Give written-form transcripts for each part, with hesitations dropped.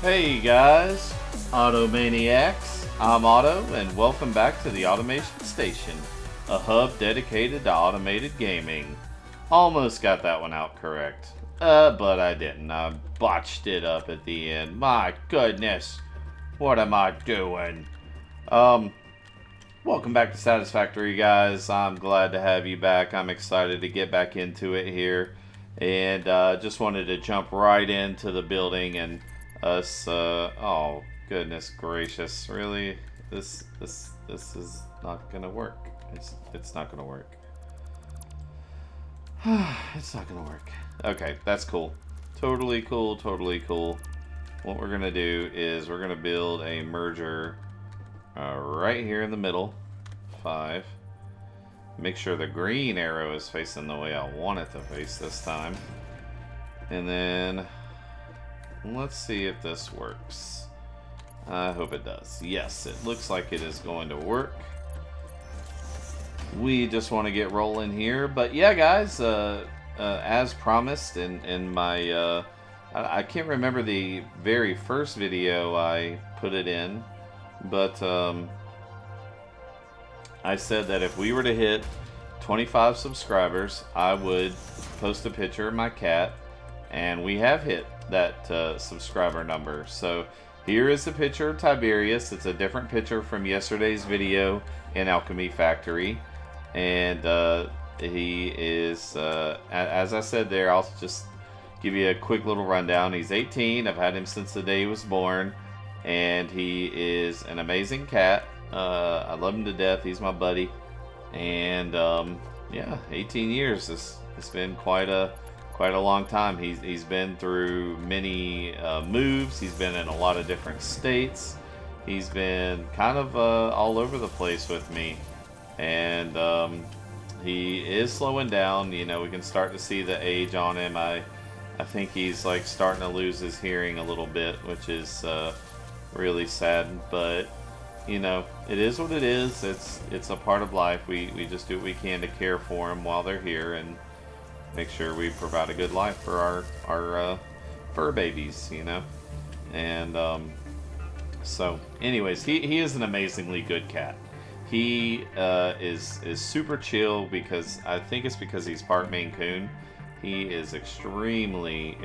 Hey guys, Automaniacs, I'm Auto and welcome back to the Automation Station, a hub dedicated to automated gaming. Almost got that one out correct, but I didn't. I botched it up at the end. My goodness, what am I doing? Welcome back to Satisfactory, guys. I'm glad to have you back. I'm excited to get back into it here, and just wanted to jump right into the building and us. Oh goodness gracious! Really, this is not gonna work. It's not gonna work. It's not gonna work. Okay, that's cool. Totally cool. Totally cool. What we're gonna do is we're gonna build a merger right here in the middle. 5. Make sure the green arrow is facing the way I want it to face this time. And then let's see if this works. I hope it does. Yes, it looks like it is going to work. We just want to get rolling here. But yeah, guys, as promised in my... I can't remember the very first video I put it in, but I said that if we were to hit 25 subscribers, I would post a picture of my cat, and we have hit that subscriber number. So here is the picture of Tiberius. It's a different picture from yesterday's video in Alchemy Factory, and he is, as I said there, I'll just give you a quick little rundown. He's 18. I've had him since the day he was born, and he is an amazing cat. I love him to death. He's my buddy, and yeah, 18 years. It's been quite a long time. He's been through many moves. He's been in a lot of different states. He's been kind of all over the place with me, and he is slowing down. You know, we can start to see the age on him. I think he's like starting to lose his hearing a little bit, which is really sad, but you know, it is what it is. It's a part of life. We just do what we can to care for them while they're here and make sure we provide a good life for our fur babies, you know. And so anyways, he is an amazingly good cat. He is super chill, because I think it's because he's part Maine Coon. He is extremely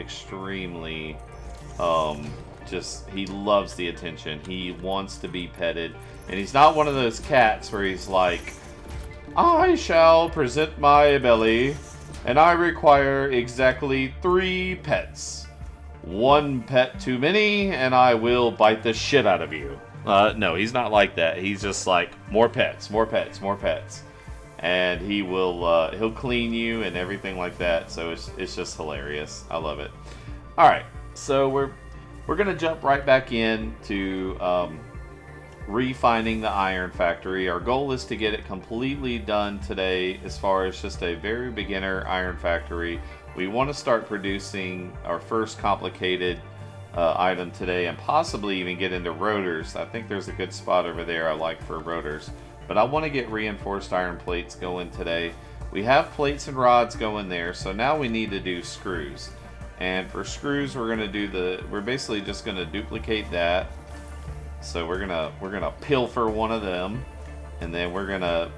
just, he loves the attention. He wants to be petted, and he's not one of those cats where he's like, I shall present my belly and I require exactly 3 pets. 1 pet too many and I will bite the shit out of you. No, he's not like that. He's just like, more pets, more pets, more pets. And he will he'll clean you and everything like that. So it's just hilarious. I love it. All right, so we're gonna jump right back into refining the iron factory. Our goal is to get it completely done today, as far as just a very beginner iron factory. We want to start producing our first complicated item today, and possibly even get into rotors. I think there's a good spot over there I like for rotors, but I want to get reinforced iron plates going today. We have plates and rods going there, so now we need to do screws. And for screws, we're basically just gonna duplicate that. So we're gonna pilfer one of them, and then we're gonna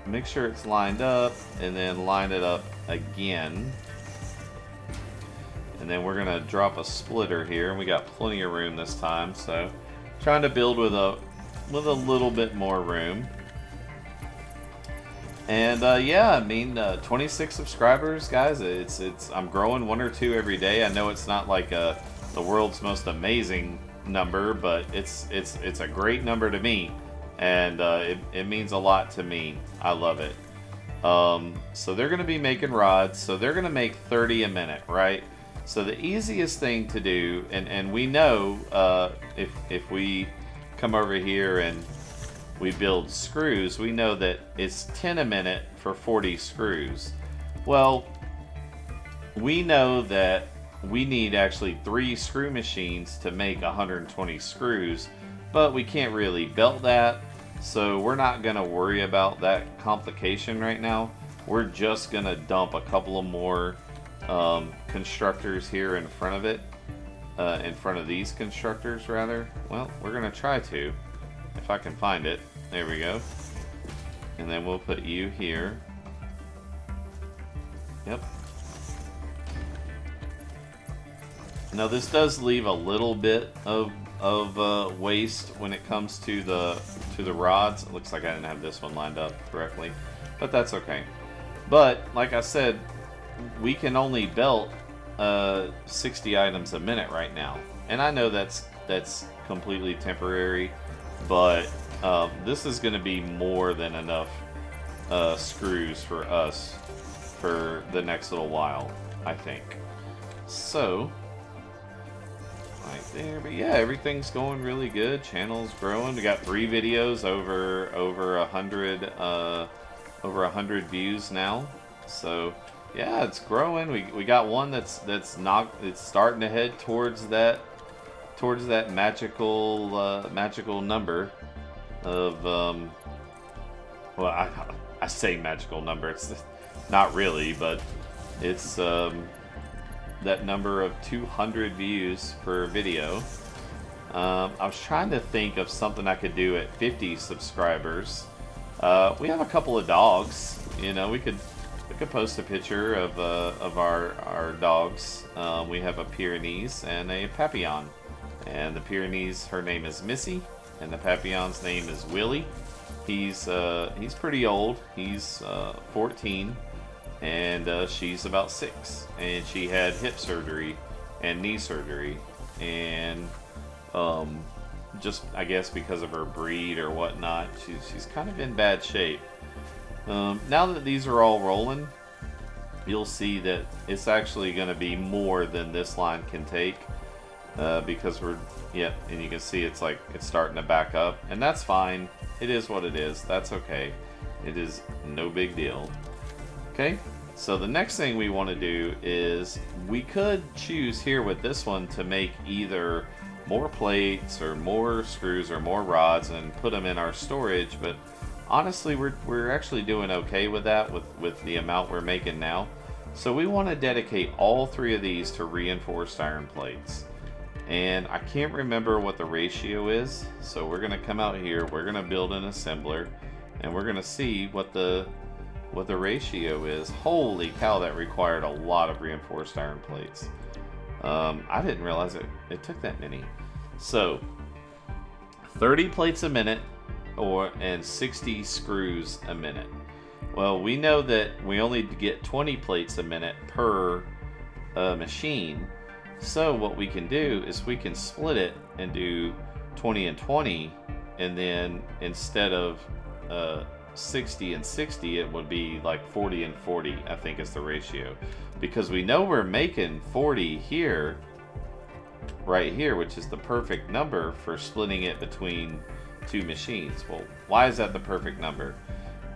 make sure it's lined up, and then line it up again. And then we're gonna drop a splitter here, and we got plenty of room this time. So trying to build with a little bit more room. And yeah, I mean, 26 subscribers, guys. I'm growing 1 or 2 every day. I know it's not like the world's most amazing number, but it's a great number to me, and it means a lot to me. I love it. So they're going to be making rods. So they're going to make 30 a minute, right? So the easiest thing to do, and we know if we come over here and we build screws, we know that it's 10 a minute for 40 screws. Well, we know that we need actually 3 screw machines to make 120 screws, but we can't really belt that, so we're not going to worry about that complication right now. We're just going to dump a couple of more constructors here in front of it, in front of these constructors, rather. Well, we're going to try to, if I can find it. There we go. And then we'll put you here. Yep. Now this does leave a little bit of waste when it comes to the rods. It looks like I didn't have this one lined up correctly, but that's okay. But like I said, we can only belt 60 items a minute right now, and I know that's completely temporary, but this is going to be more than enough screws for us for the next little while, I think. So right there, but yeah, everything's going really good. Channel's growing. We got 3 videos over 100 views now. So yeah, it's growing. We got one that's starting to head towards that magical number of well, I say magical number. It's not really, but it's that number of 200 views per video. I was trying to think of something I could do at 50 subscribers. We have a couple of dogs. You know, we could post a picture of our dogs. We have a Pyrenees and a Papillon. And the Pyrenees, her name is Missy, and the Papillon's name is Willie. He's pretty old. He's 14. And she's about 6, and she had hip surgery and knee surgery, and just I guess because of her breed or whatnot, she's kind of in bad shape. Now that these are all rolling, you'll see that it's actually going to be more than this line can take, because and you can see it's starting to back up, and that's fine. It is what it is. That's okay. It is no big deal. Okay, so the next thing we want to do is we could choose here with this one to make either more plates or more screws or more rods and put them in our storage, but honestly we're actually doing okay with that with the amount we're making now. So we want to dedicate all 3 of these to reinforced iron plates, and I can't remember what the ratio is, so we're going to come out here, we're going to build an assembler, and we're going to see what the ratio is. Holy cow, that required a lot of reinforced iron plates. I didn't realize it took that many. So 30 plates a minute and 60 screws a minute. Well, we know that we only get 20 plates a minute per machine. So what we can do is we can split it and do 20 and 20, and then instead of 60 and 60, it would be like 40 and 40, I think is the ratio, because we know we're making 40 here, right here, which is the perfect number for splitting it between 2 machines. Well, why is that the perfect number?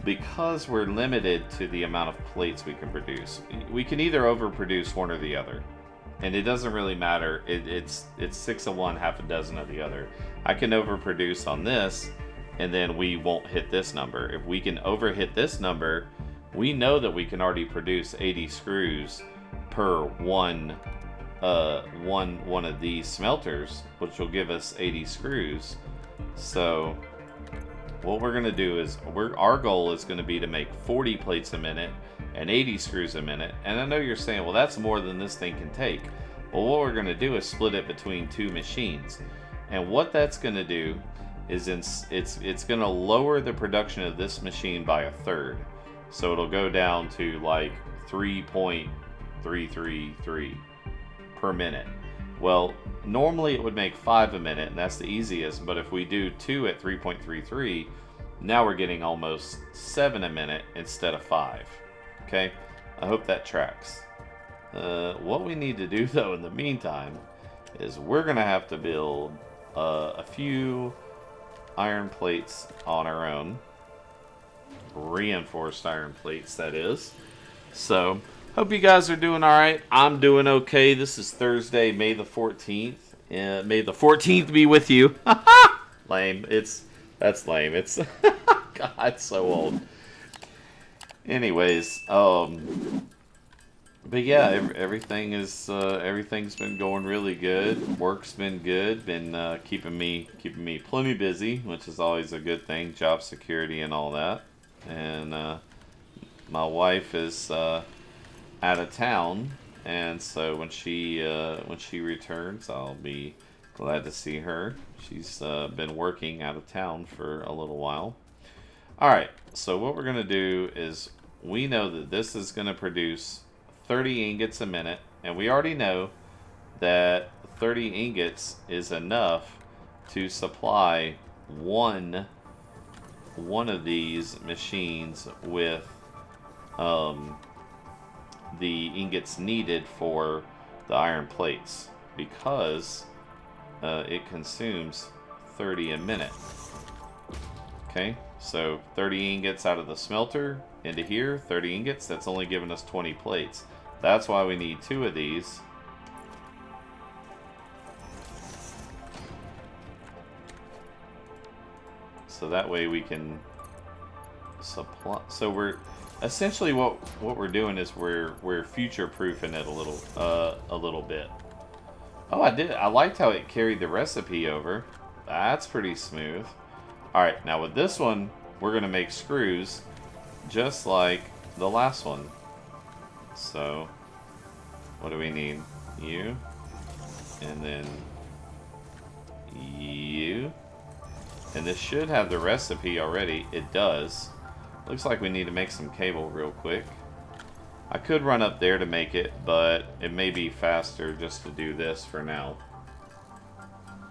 Because we're limited to the amount of plates we can produce. We can either overproduce one or the other, and it doesn't really matter. It's 6 of one, half a dozen of the other. I can overproduce on this, and then we won't hit this number. If we can overhit this number, we know that we can already produce 80 screws per one of these smelters, which will give us 80 screws. So what we're going to do is our goal is going to be to make 40 plates a minute and 80 screws a minute. And I know you're saying, well, that's more than this thing can take. Well, what we're going to do is split it between 2 machines. And what that's going to do is it's going to lower the production of this machine by 1/3. So it'll go down to like 3.333 per minute. Well, normally it would make 5 a minute, and that's the easiest, but if we do 2 at 3.33, now we're getting almost 7 a minute instead of 5. Okay, I hope that tracks. What we need to do though in the meantime is we're gonna have to build a few iron plates on our own, reinforced iron plates, that is. So hope you guys are doing all right. I'm doing okay. This is Thursday, May the 14th. May the 14th be with you. Lame. That's lame. It's God, it's so old. Anyways, But yeah, everything's been going really good. Work's been good. Been keeping me plenty busy, which is always a good thing. Job security and all that. And my wife is out of town, and so when she returns, I'll be glad to see her. She's been working out of town for a little while. All right. So what we're gonna do is we know that this is gonna produce 30 ingots a minute, and we already know that 30 ingots is enough to supply one of these machines with um, the ingots needed for the iron plates, because it consumes 30 a minute. Okay, so 30 ingots out of the smelter into here, 30 ingots, that's only giving us 20 plates. That's why we need 2 of these. So that way we can supply. So we're essentially what we're doing is we're future proofing it a little bit. Oh, I liked how it carried the recipe over. That's pretty smooth. All right, now with this one, we're gonna make screws just like the last one. So what do we need? You, and then you. And this should have the recipe already. It does. Looks like we need to make some cable real quick. I could run up there to make it, but it may be faster just to do this for now.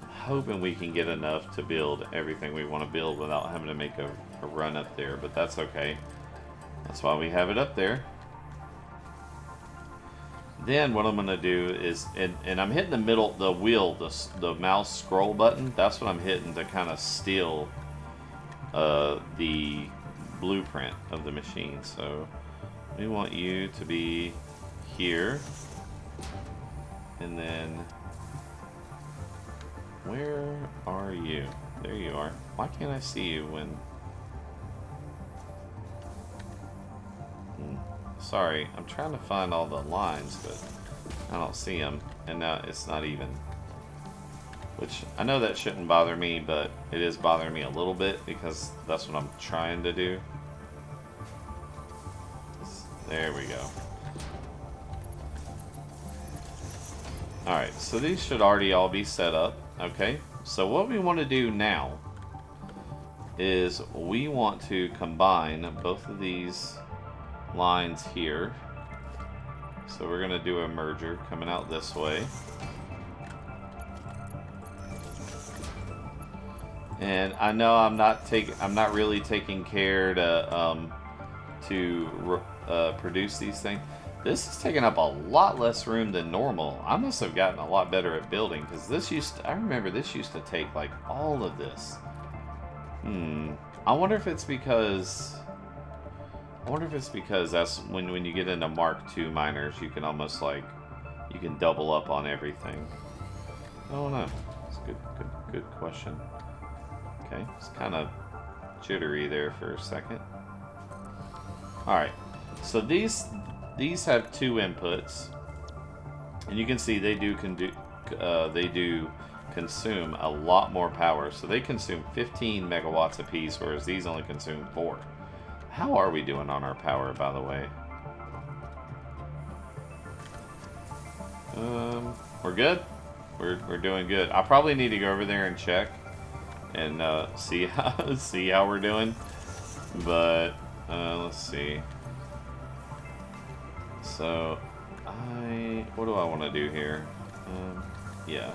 I'm hoping we can get enough to build everything we want to build without having to make a run up there, but that's okay. That's why we have it up there. Then what I'm going to do is, and I'm hitting the middle, the wheel, the mouse scroll button. That's what I'm hitting to kind of steal the blueprint of the machine. So we want you to be here. And then, where are you? There you are. Why can't I see you when... Sorry, I'm trying to find all the lines, but I don't see them. And now it's not even. Which, I know that shouldn't bother me, but it is bothering me a little bit because that's what I'm trying to do. There we go. Alright, so these should already all be set up. Okay, so what we want to do now is we want to combine both of these lines here. So we're going to do a merger coming out this way. And I know I'm not really taking care to produce these things. This is taking up a lot less room than normal. I must have gotten a lot better at building, because I remember this used to take like all of this. I wonder if it's because that's when you get into Mark II miners, you can almost you can double up on everything. I don't know. It's a good question. Okay, it's kind of jittery there for a second. All right, so these have 2 inputs, and you can see they do consume a lot more power. So they consume 15 megawatts apiece, whereas these only consume 4. How are we doing on our power, by the way? We're good? We're doing good. I probably need to go over there and check and see how we're doing. But let's see. So what do I want to do here? Yeah.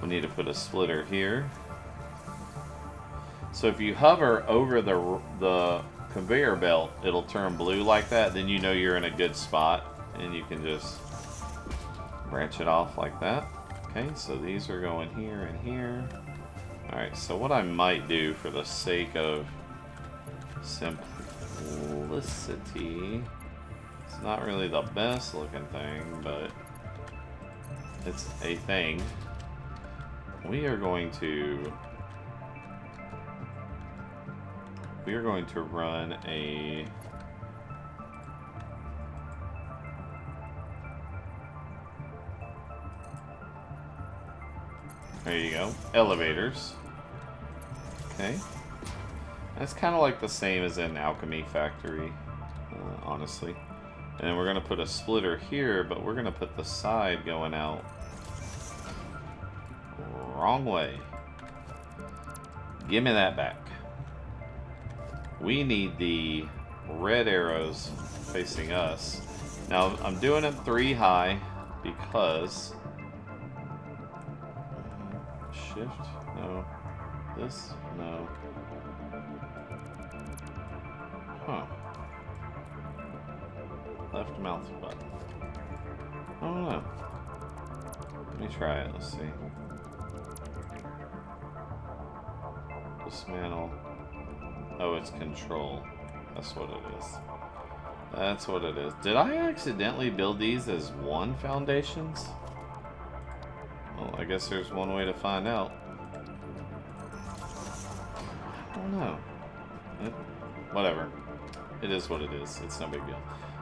We need to put a splitter here. So if you hover over the conveyor belt, it'll turn blue like that. Then you know you're in a good spot, and you can just branch it off like that. Okay, so these are going here and here. Alright, so what I might do for the sake of simplicity, it's not really the best looking thing, but it's a thing. We are going to run a There you go. Elevators. Okay. That's kind of like the same as in Alchemy Factory, honestly. And then we're going to put a splitter here, but we're going to put the side going out. Wrong way. Give me that back. We need the red arrows facing us. Now, I'm doing it 3 high because... Shift? No. This? No. Huh. Left mouse button. I don't know. Let me try it. Let's see. Dismantle. Oh, it's control. That's what it is. That's what it is. Did I accidentally build these as 1 foundations? Well, I guess there's one way to find out. I don't know. Whatever. It is what it is. It's no big deal.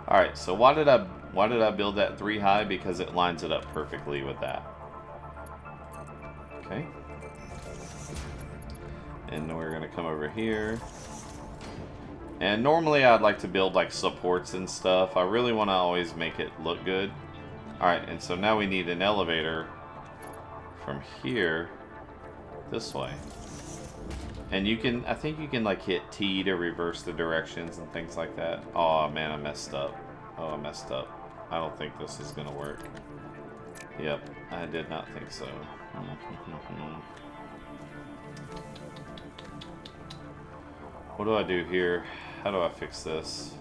Alright, so why did I build that 3 high? Because it lines it up perfectly with that. Okay. And we're gonna come over here. And normally I'd like to build like supports and stuff. I really want to always make it look good. Alright, and so now we need an elevator from here this way. And you can, I think you can like hit T to reverse the directions and things like that. Oh man, I messed up. Oh, I messed up. I don't think this is gonna work. Yep, I did not think so. What do I do here? How do I fix this?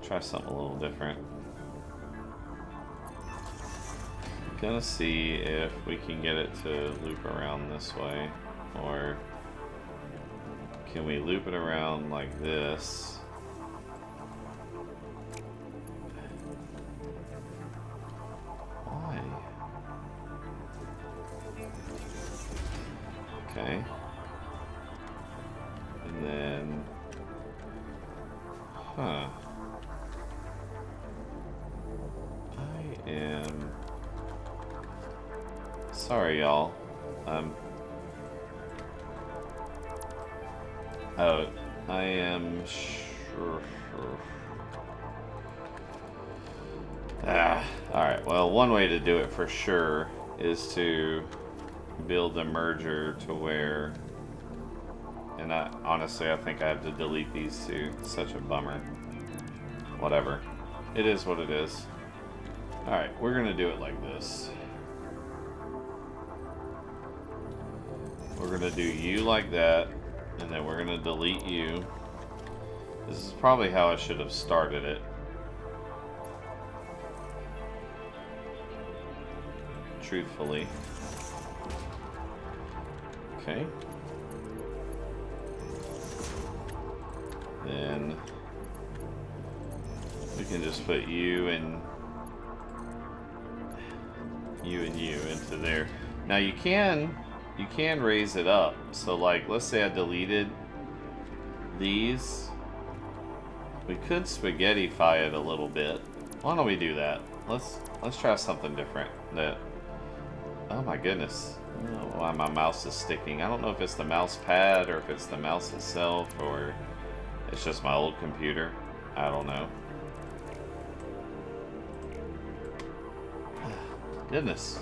Try something a little different. Gonna see if we can get it to loop around this way, or can we loop it around like this? Why? Okay. And then, huh. I am sorry, y'all. Oh, I am sure. Alright, well, one way to do it for sure is to build a merger to where, and honestly, I think I have to delete these two. It's such a bummer. Whatever. It is what it is. Alright, we're gonna do it like this. We're gonna do you like that, and then we're gonna delete you. This is probably how I should have started it. Truthfully. Okay. Then we can just put you and you into there. Now you can raise it up. So like, let's say I deleted these. We could spaghettify it a little bit. Why don't we do that? Let's try something different. Oh my goodness. I don't know why my mouse is sticking. I don't know if it's the mouse pad or if it's the mouse itself or it's just my old computer. I don't know. Goodness.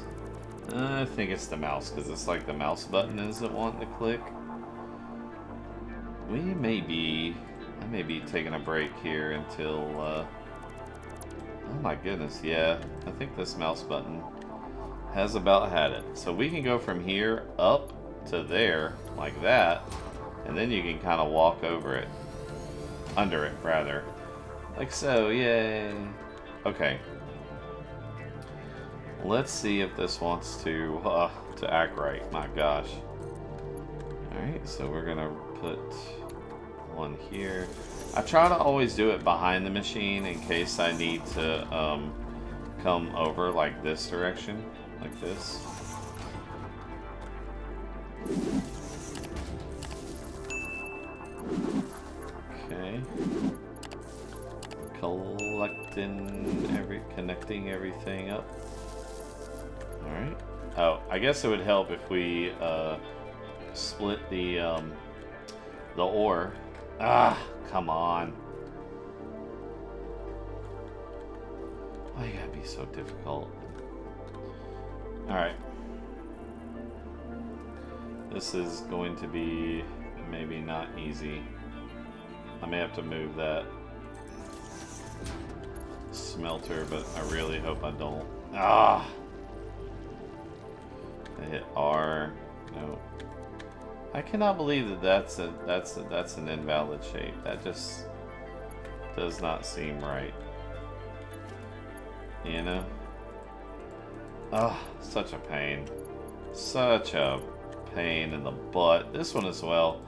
I think it's the mouse because it's like the mouse button isn't wanting to click. I may be taking a break here until, oh my goodness, yeah. I think this mouse button has about had it. So we can go from here up to there, like that, and then you can kind of walk over it. Under it, rather. Like so, yay. Okay. Let's see if this wants to act right. My gosh. Alright, so we're gonna put one here. I try to always do it behind the machine in case I need to come over like this direction. Like this. Okay. Collecting connecting everything up. Alright. Oh, I guess it would help if we split the ore. Ah, come on. Why you gotta be so difficult? Alright. This is going to be maybe not easy. I may have to move that smelter, but I really hope I don't. Ah! I hit R. No. I cannot believe that that's an invalid shape. That just does not seem right. You know? Ah, such a pain. Such a pain in the butt. This one as well.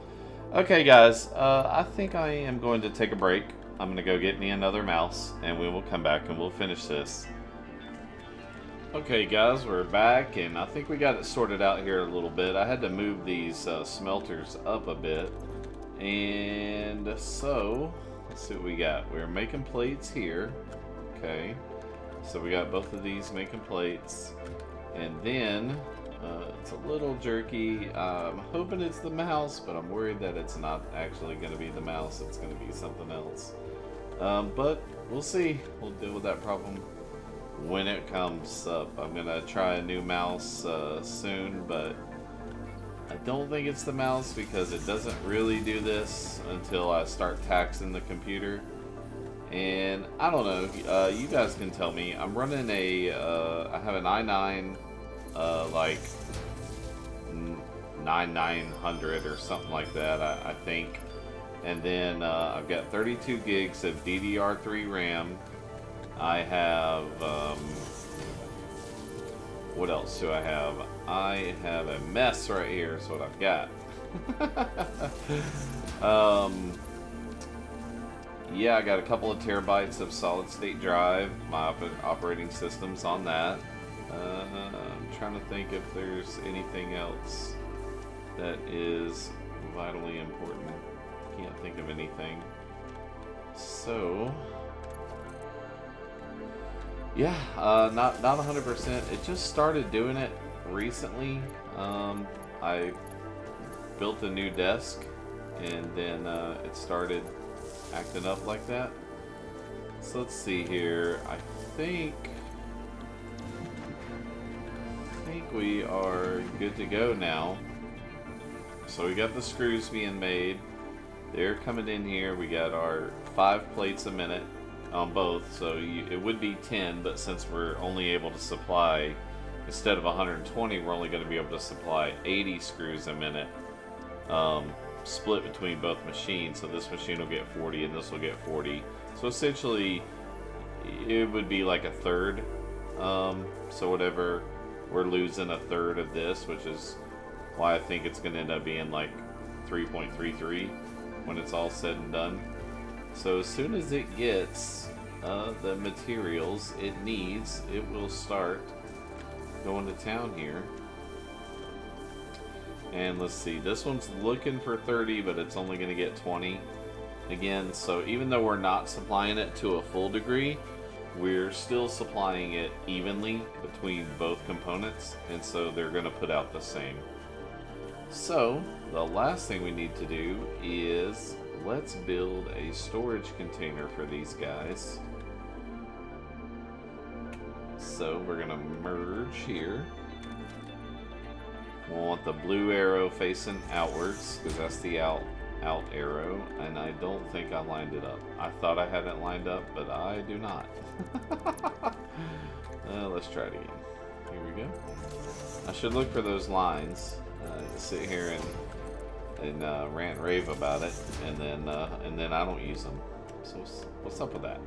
Okay, guys. I think I am going to take a break. I'm going to go get me another mouse, and we will come back and we'll finish this. Okay, guys, we're back, and I think we got it sorted out here a little bit. I had to move these smelters up a bit. And so, let's see what we got. We're making plates here. Okay. So we got both of these making plates. And then, it's a little jerky. I'm hoping it's the mouse, but I'm worried that it's not actually going to be the mouse. It's going to be something else. But we'll see. We'll deal with that problem when it comes up. I'm going to try a new mouse soon, but I don't think it's the mouse because it doesn't really do this until I start taxing the computer. And I don't know, you guys can tell me. I'm running I have an i9, like 9900 or something like that, I think. And then I've got 32 gigs of DDR3 RAM. I have, what else do I have? I have a mess right here is what I've got. Yeah, I got a couple of terabytes of solid state drive. My operating system's on that. I'm trying to think if there's anything else that is vitally important. Can't think of anything. So, yeah, not 100%. It just started doing it recently. I built a new desk, and then it started acting up like that. So let's see here. I think we are good to go now. So we got the screws being made. They're coming in here. We got our 5 plates a minute on both. So it would be 10, but since we're only able to supply, instead of 120, we're only going to be able to supply 80 screws a minute. Split between both machines, so this machine will get 40 and this will get 40. So essentially it would be like a third. So whatever, we're losing a third of this, which is why I think it's going to end up being like 3.33 when it's all said and done. So as soon as it gets the materials it needs, it will start going to town here. And let's see, this one's looking for 30, but it's only going to get 20 again. So even though we're not supplying it to a full degree, we're still supplying it evenly between both components, and so they're going to put out the same. So the last thing we need to do is let's build a storage container for these guys. So we're going to merge here. We'll want the blue arrow facing outwards, because that's the out arrow, and I don't think I lined it up. I thought I had it lined up, but I do not. Let's try it again. Here we go. I should look for those lines. Sit here and rant and rave about it, and then I don't use them. So what's up with that?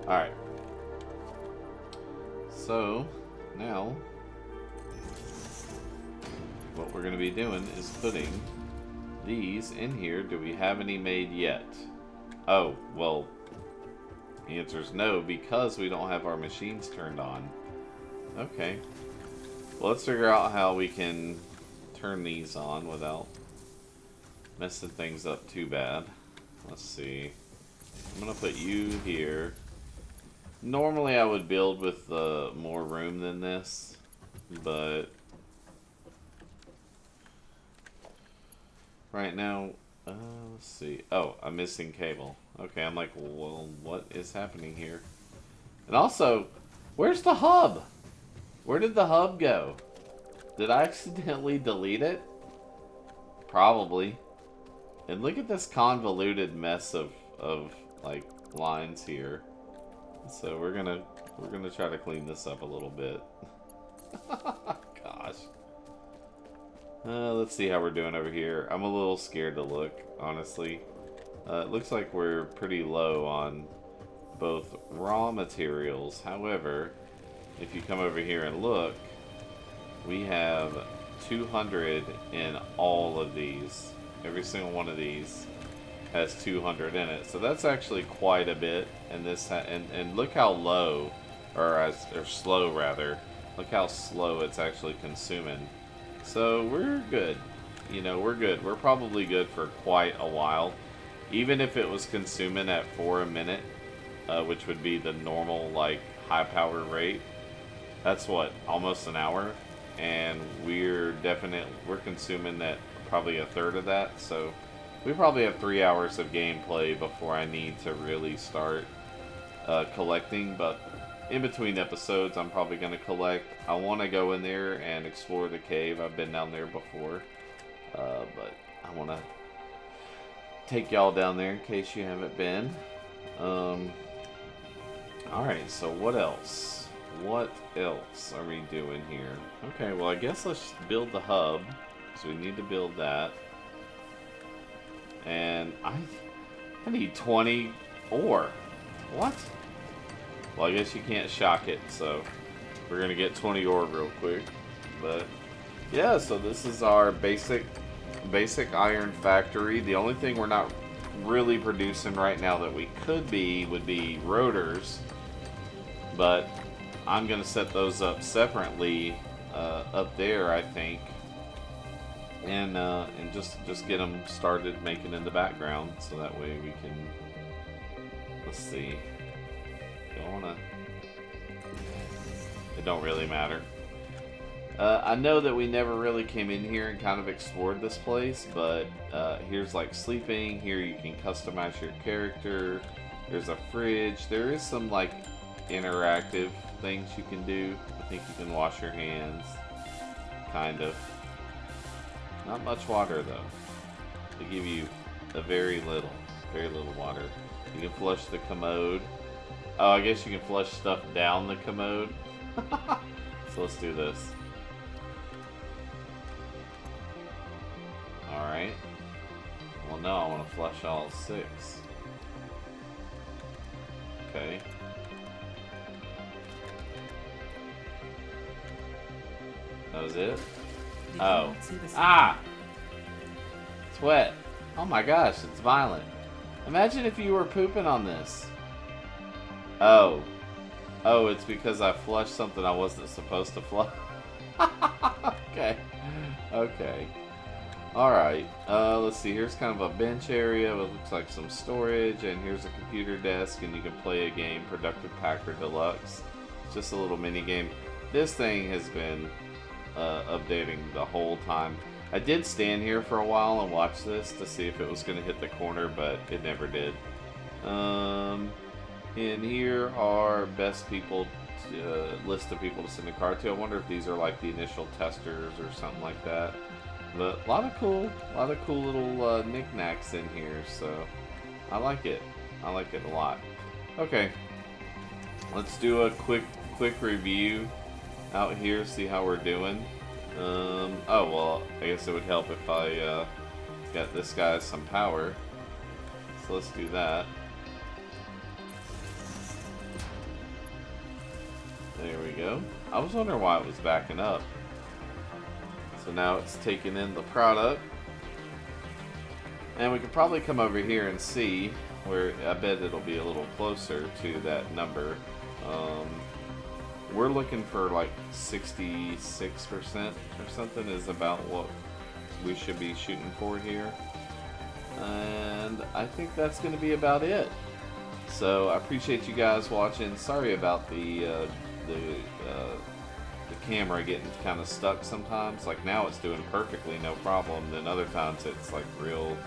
All right. So now, what we're going to be doing is putting these in here. Do we have any made yet? Oh, well, the answer is no, because we don't have our machines turned on. Okay. Well, let's figure out how we can turn these on without messing things up too bad. Let's see. I'm going to put you here. Normally I would build with more room than this, but right now, let's see. Oh, I'm missing cable. Okay, I'm like, well, what is happening here? And also, where's the hub? Where did the hub go? Did I accidentally delete it? Probably. And look at this convoluted mess of like lines here. So we're gonna try to clean this up a little bit. Gosh. Let's see how we're doing over here. I'm a little scared to look, honestly. It looks like we're pretty low on both raw materials. However, if you come over here and look, we have 200 in all of these. Every single one of these has 200 in it. So that's actually quite a bit. And this and look how low, or slow rather. Look how slow it's actually consuming. So we're good. You know, we're good. We're probably good for quite a while. Even if it was consuming at 4 a minute, which would be the normal, like, high power rate. That's what, almost an hour? And we're consuming at probably a third of that. So we probably have 3 hours of gameplay before I need to really start collecting. But in between episodes, I'm probably going to collect. I want to go in there and explore the cave. I've been down there before. But I want to take y'all down there in case you haven't been. Alright, so what else? What else are we doing here? Okay, well I guess let's build the hub. So we need to build that. And I need 20 ore. What? Well, I guess you can't shock it, so we're gonna get 20 ore real quick. But yeah, so this is our basic iron factory. The only thing we're not really producing right now that we would be rotors, but I'm gonna set those up separately up there, I think, and just get them started making in the background, so that way we can. Let's see. It don't really matter. I know that we never really came in here and kind of explored this place, but here's like sleeping. Here you can customize your character. There's a fridge. There is some like interactive things you can do. I think you can wash your hands. Kind of. Not much water though. They give you a very little water. You can flush the commode. Oh, I guess you can flush stuff down the commode. So let's do this. Alright. Well, no, I want to flush all 6. Okay. That was it? Oh. Ah! It's wet. Oh my gosh, it's violent. Imagine if you were pooping on this. Oh. Oh, it's because I flushed something I wasn't supposed to flush. Okay. Okay. Alright. Let's see. Here's kind of a bench area. It looks like some storage. And here's a computer desk. And you can play a game, Productive Packer Deluxe. It's just a little mini game. This thing has been updating the whole time. I did stand here for a while and watch this to see if it was going to hit the corner, but it never did. And here are best people, list of people to send a card to. I wonder if these are like the initial testers or something like that. But a lot of cool little knickknacks in here, so I like it. I like it a lot. Okay, let's do a quick review out here, see how we're doing. Oh well, I guess it would help if I got this guy some power. So let's do that. There we go. I was wondering why it was backing up. So now it's taking in the product. And we could probably come over here and see where, I bet it'll be a little closer to that number. We're looking for like 66% or something is about what we should be shooting for here. And I think that's going to be about it. So I appreciate you guys watching. Sorry about the camera getting kind of stuck sometimes. Like now it's doing perfectly, no problem. Then other times it's like real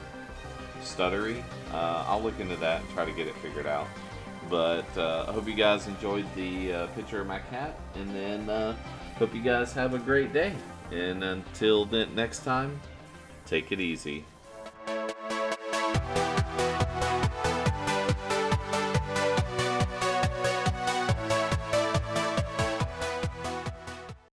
stuttery. I'll look into that and try to get it figured out. But I hope you guys enjoyed the picture of my cat, and then hope you guys have a great day. And until then, next time, take it easy.